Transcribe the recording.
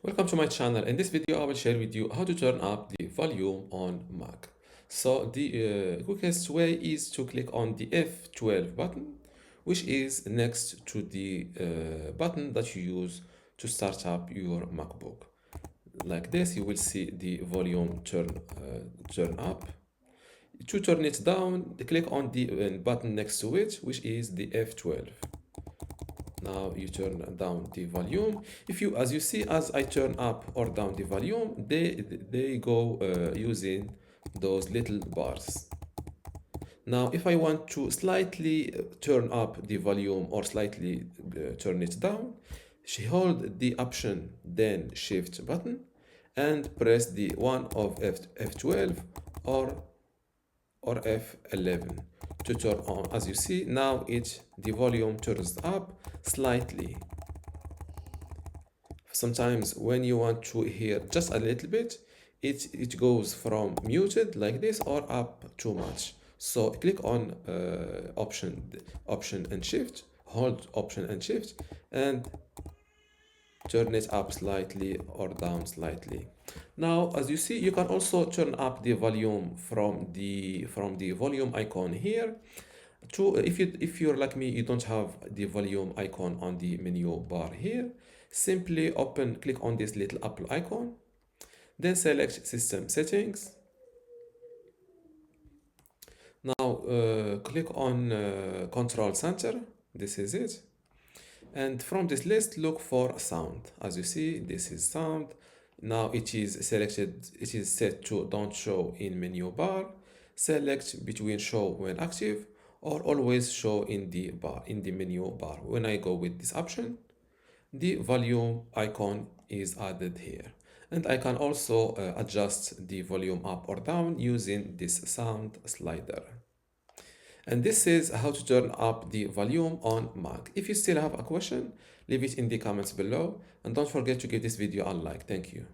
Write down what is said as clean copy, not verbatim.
Welcome to my channel. In this video, I will share with you how to turn up the volume on Mac. So the quickest way is to click on the F12 button, which is next to the button that you use to start up your MacBook. Like this, you will see the volume turn up. To turn it down, click on the button next to it, which is the F12. Now you turn down the volume. As you see, as I turn up or down the volume, they go using those little bars. Now, if I want to slightly turn up the volume or slightly turn it down, hold the Option then Shift button and press the one of F12 or F11 to turn on. As you see, now the volume turns up slightly. Sometimes when you want to hear just a little bit, it goes from muted like this or up too much. So click on option and shift, hold Option and Shift, and turn it up slightly or down slightly. Now, as you see, you can also turn up the volume from the volume icon here. If you're like me, you don't have the volume icon on the menu bar here, simply click on this little Apple icon, then select System Settings. Now click on Control Center. This is it. And from this list, look for sound. As you see, this is sound. Now it is selected, it is set to don't show in menu bar. Select between show when active or always show in the menu bar. When I go with this option, the volume icon is added here. And I can also adjust the volume up or down using this sound slider. And this is how to turn up the volume on Mac. If you still have a question, leave it in the comments below. And don't forget to give this video a like. Thank you.